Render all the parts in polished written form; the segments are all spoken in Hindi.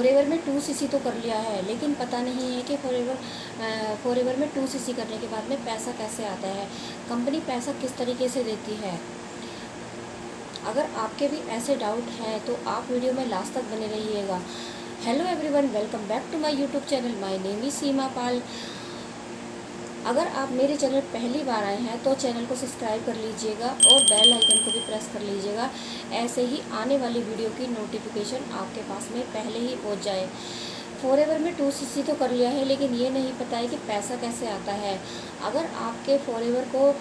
फॉरएवर में 2cc तो कर लिया है, लेकिन पता नहीं है कि फॉरएवर में 2cc करने के बाद में पैसा कैसे आता है, कंपनी पैसा किस तरीके से देती है। अगर आपके भी ऐसे डाउट हैं तो आप वीडियो में लास्ट तक बने रहिएगा। Hello everyone, welcome back to my YouTube channel. My name is Seema Pal. अगर आप मेरे चैनल पहली बार आए हैं तो चैनल को सब्सक्राइब कर लीजिएगा और बेल आइकन को भी प्रेस कर लीजिएगा, ऐसे ही आने वाली वीडियो की नोटिफिकेशन आपके पास में पहले ही पहुंच जाए। फॉरएवर में 2cc तो कर लिया है, लेकिन ये नहीं पता है कि पैसा कैसे आता है। अगर आपके फॉरएवर को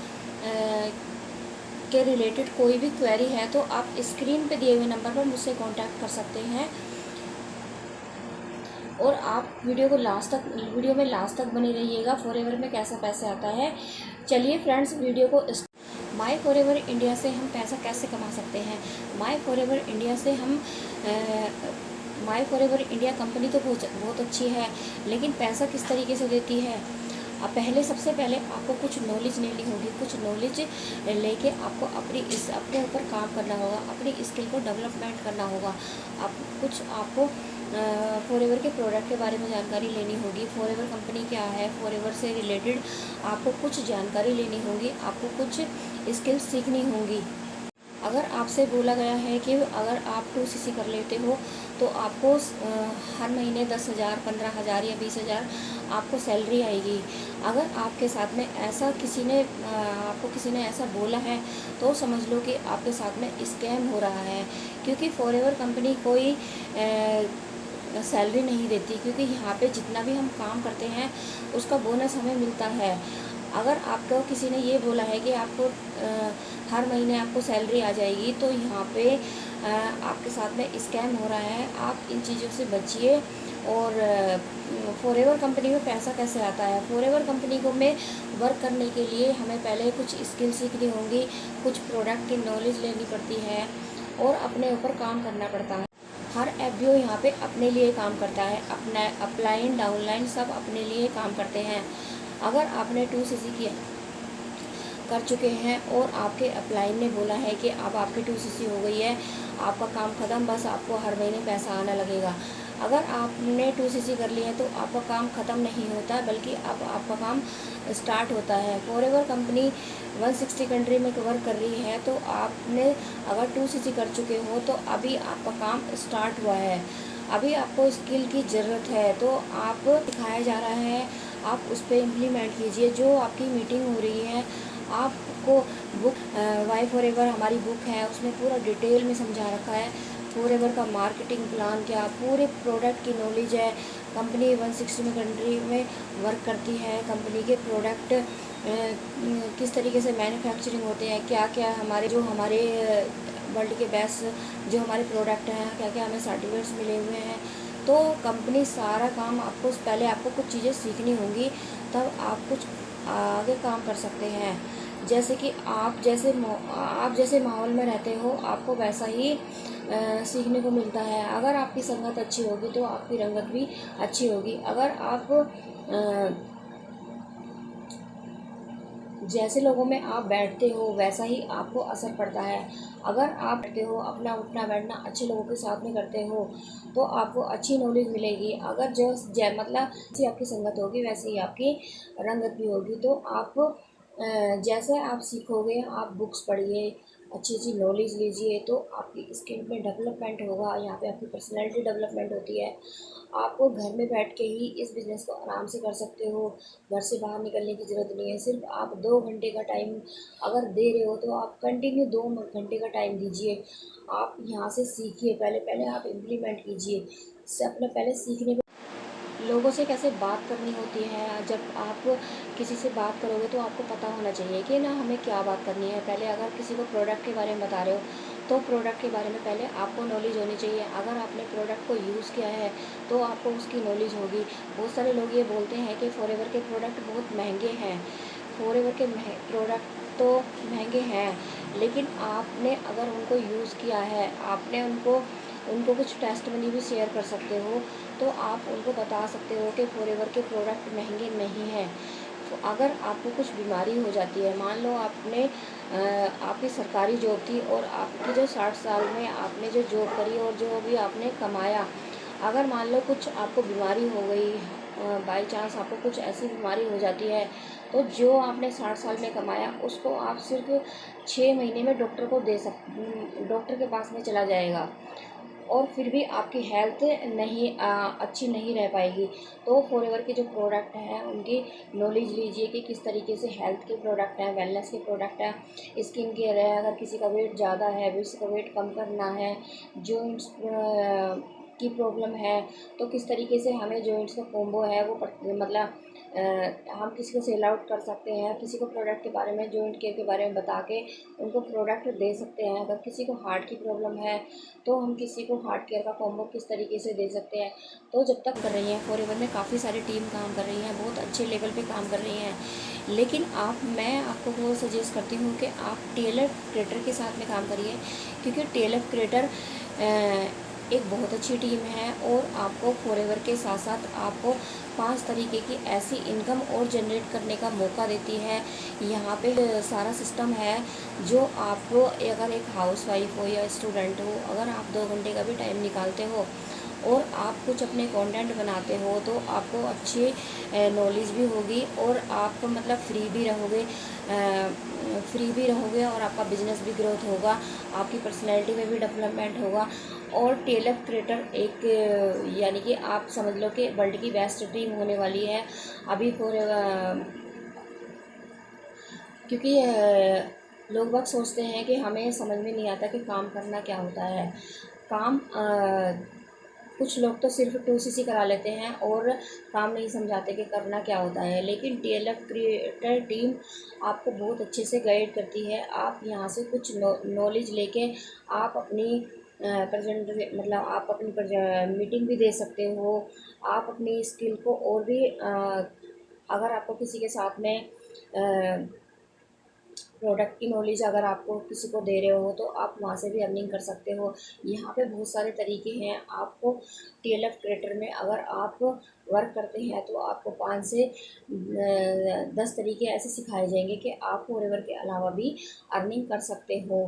के रिलेटेड कोई भी क्वेरी है तो आप स्क्रीन पे दिए हुए नंबर पर मुझसे कांटेक्ट कर सकते हैं, और आप वीडियो में लास्ट तक बने रहिएगा। फॉरएवर में कैसा पैसा आता है, चलिए फ्रेंड्स वीडियो को माय फॉरएवर इंडिया से हम पैसा कैसे कमा सकते हैं। माय फॉरएवर इंडिया से हम माय फॉरएवर इंडिया कंपनी तो बहुत अच्छी है, लेकिन पैसा किस तरीके से देती है। अब सबसे पहले आपको कुछ नॉलेज लेनी होगी। कुछ नॉलेज लेके आपको अपने ऊपर काम करना होगा, अपनी स्किल को डेवलपमेंट करना होगा। आपको फॉरएवर के प्रोडक्ट के बारे में जानकारी लेनी होगी। फॉरएवर कंपनी क्या है, फॉरएवर से रिलेटेड आपको कुछ जानकारी लेनी होगी, आपको कुछ स्किल्स सीखनी होंगी। अगर आपसे बोला गया है कि अगर आप 2cc कर लेते हो तो आपको हर महीने 10,000, 15,000 या 20,000 आपको सैलरी आएगी। अगर आपके साथ में आपको किसी ने ऐसा बोला है तो समझ लो कि आपके साथ में स्कैम हो रहा है, क्योंकि फॉरएवर कंपनी कोई सैलरी नहीं देती, क्योंकि यहाँ पे जितना भी हम काम करते हैं उसका बोनस हमें मिलता है। अगर आपको किसी ने ये बोला है कि आपको हर महीने आपको सैलरी आ जाएगी, तो यहाँ पे आपके साथ में स्कैम हो रहा है। आप इन चीज़ों से बचिए। और फॉरएवर कंपनी में पैसा कैसे आता है, फॉरएवर कंपनी में वर्क करने के लिए हमें पहले कुछ स्किल सीखनी होंगी, कुछ प्रोडक्ट की नॉलेज लेनी पड़ती है और अपने ऊपर काम करना पड़ता है। हर एफबीओ यहाँ पे अपने लिए काम करता है, अपना अपलाइन डाउनलाइन सब अपने लिए काम करते हैं। अगर आपने 2cc कर चुके हैं और आपके अपलाइन ने बोला है कि अब आपकी 2cc हो गई है, आपका काम ख़त्म, बस आपको हर महीने पैसा आना लगेगा। अगर आपने 2cc कर लिया है तो आपका काम ख़त्म नहीं होता, बल्कि अब आपका काम स्टार्ट होता है। फॉरएवर कंपनी 160 कंट्री में वर्क कर रही है, तो आपने अगर 2cc कर चुके हो तो अभी आपका काम स्टार्ट हुआ है। अभी आपको स्किल की ज़रूरत है, तो आप सिखाया जा रहा है, आप उस पर इम्प्लीमेंट कीजिए। जो आपकी मीटिंग हो रही है, आपको बुक वाई फॉरएवर हमारी बुक है, उसमें पूरा डिटेल में समझा रखा है फॉरएवर का मार्केटिंग प्लान क्या, पूरे प्रोडक्ट की नॉलेज है। कंपनी 160 कंट्री में वर्क करती है। कंपनी के प्रोडक्ट किस तरीके से मैन्युफैक्चरिंग होते हैं, क्या क्या हमारे वर्ल्ड के बेस्ट जो हमारे प्रोडक्ट हैं, क्या क्या हमें सर्टिफिकेट्स मिले हुए हैं। तो कंपनी सारा काम पहले आपको कुछ चीज़ें सीखनी होंगी, तब आप कुछ आगे काम कर सकते हैं। जैसे कि आप जैसे माहौल में रहते हो, आपको वैसा ही सीखने को मिलता है। अगर आपकी संगत अच्छी होगी तो आपकी रंगत भी अच्छी होगी। अगर आप जैसे लोगों में आप बैठते हो वैसा ही आपको असर पड़ता है। अगर आप बैठते हो, अपना उठना बैठना अच्छे लोगों के साथ में करते हो तो आपको अच्छी नॉलेज मिलेगी। अगर जैसी आपकी संगत होगी वैसे ही आपकी रंगत भी होगी। तो आप जैसे आप सीखोगे, आप बुक्स पढ़िए, अच्छी अच्छी नॉलेज लीजिए, तो आपकी स्किल में डेवलपमेंट होगा। यहाँ पे आपकी पर्सनैलिटी डेवलपमेंट होती है। आपको घर में बैठ के ही इस बिज़नेस को आराम से कर सकते हो, घर से बाहर निकलने की ज़रूरत नहीं है। सिर्फ आप 2 घंटे का टाइम अगर दे रहे हो तो आप कंटिन्यू 2 घंटे का टाइम दीजिए। आप यहाँ से सीखिए, पहले आप इम्प्लीमेंट कीजिए। अपने पहले सीखने लोगों से कैसे बात करनी होती है। जब आप किसी से बात करोगे तो आपको पता होना चाहिए कि ना हमें क्या बात करनी है। पहले अगर किसी को प्रोडक्ट के बारे में बता रहे हो तो प्रोडक्ट के बारे में पहले आपको नॉलेज होनी चाहिए। अगर आपने प्रोडक्ट को यूज़ किया है तो आपको उसकी नॉलेज होगी। बहुत सारे लोग ये बोलते हैं कि फॉरएवर के प्रोडक्ट बहुत महंगे हैं। फॉरएवर के प्रोडक्ट तो महंगे हैं, लेकिन आपने अगर उनको यूज़ किया है, आपने उनको कुछ टेस्ट मनी भी शेयर कर सकते हो, तो आप उनको बता सकते हो कि फॉरएवर के प्रोडक्ट महंगे नहीं हैं। तो अगर आपको कुछ बीमारी हो जाती है, मान लो आपकी सरकारी जॉब थी और आपकी जो 60 साल में आपने जो जॉब करी और जो भी आपने कमाया, अगर मान लो कुछ आपको बीमारी हो गई, बाई चांस आपको कुछ ऐसी बीमारी हो जाती है, तो जो आपने 60 साल में कमाया उसको आप सिर्फ 6 महीने में डॉक्टर के पास में चला जाएगा, और फिर भी आपकी हेल्थ नहीं अच्छी नहीं रह पाएगी। तो फॉरएवर के जो प्रोडक्ट हैं उनकी नॉलेज लीजिए कि किस तरीके से हेल्थ के प्रोडक्ट हैं, वेलनेस के प्रोडक्ट हैं, स्किन केयर है, अगर किसी का वेट ज़्यादा है, किसी का वेट कम करना है, जॉइंट्स की प्रॉब्लम है, तो किस तरीके से हमें जॉइंट्स का कॉम्बो है वो मतलब हम किसी को सेल आउट कर सकते हैं, किसी को प्रोडक्ट के बारे में, जॉइंट केयर के बारे में बता के उनको प्रोडक्ट दे सकते हैं। अगर किसी को हार्ट की प्रॉब्लम है तो हम किसी को हार्ट केयर का कॉम्बो किस तरीके से दे सकते हैं। तो जब तक कर रही हैं फॉरएवर में काफ़ी सारी टीम काम कर रही हैं, बहुत अच्छे लेवल पे काम कर रही हैं, लेकिन मैं आपको वो सजेस्ट करती हूँ कि आप टीएलएफ क्रिएटर के साथ में काम करिए, क्योंकि टीएलएफ क्रिएटर एक बहुत अच्छी टीम है और आपको फॉरएवर के साथ साथ आपको 5 तरीके की ऐसी इनकम और जनरेट करने का मौका देती है। यहाँ पे सारा सिस्टम है जो आपको, अगर एक हाउसवाइफ हो या स्टूडेंट हो, अगर आप 2 घंटे का भी टाइम निकालते हो और आप कुछ अपने कंटेंट बनाते हो तो आपको अच्छी नॉलेज भी होगी और आप मतलब फ्री भी रहोगे और आपका बिजनेस भी ग्रोथ होगा, आपकी पर्सनैलिटी में भी डेवलपमेंट होगा। और टेलर क्रिएटर एक यानी कि आप समझ लो कि वर्ल्ड की बेस्ट टीम होने वाली है अभी क्योंकि लोग बाग सोचते हैं कि हमें समझ में नहीं आता कि काम करना क्या होता है। काम कुछ लोग तो सिर्फ 2cc करा लेते हैं और काम नहीं समझाते कि करना क्या होता है, लेकिन टीएलएफ क्रिएटर टीम आपको बहुत अच्छे से गाइड करती है। आप यहाँ से कुछ नॉलेज लेके आप अपनी प्रेजेंट मतलब आप अपनी मीटिंग भी दे सकते हो, आप अपनी स्किल को और भी अगर आपको किसी के साथ में प्रोडक्ट की नॉलेज अगर आपको किसी को दे रहे हो तो आप वहाँ से भी अर्निंग कर सकते हो। यहाँ पे बहुत सारे तरीके हैं। आपको टीएलएफ क्रिएटर में अगर आप वर्क करते हैं तो आपको 5 से 10 तरीके ऐसे सिखाए जाएंगे कि आप फॉरएवर के अलावा भी अर्निंग कर सकते हो।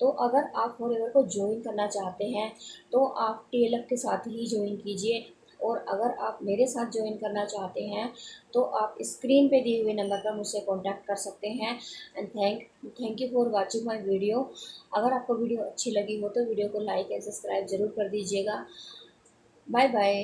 तो अगर आप फॉरएवर को ज्वाइन करना चाहते हैं तो आप टीएलएफ के साथ ही ज्वाइन कीजिए, और अगर आप मेरे साथ ज्वाइन करना चाहते हैं तो आप स्क्रीन पे दिए हुए नंबर पर मुझसे कांटेक्ट कर सकते हैं। And thank you for watching my video. अगर आपको वीडियो अच्छी लगी हो तो वीडियो को लाइक एंड सब्सक्राइब ज़रूर कर दीजिएगा। Bye bye.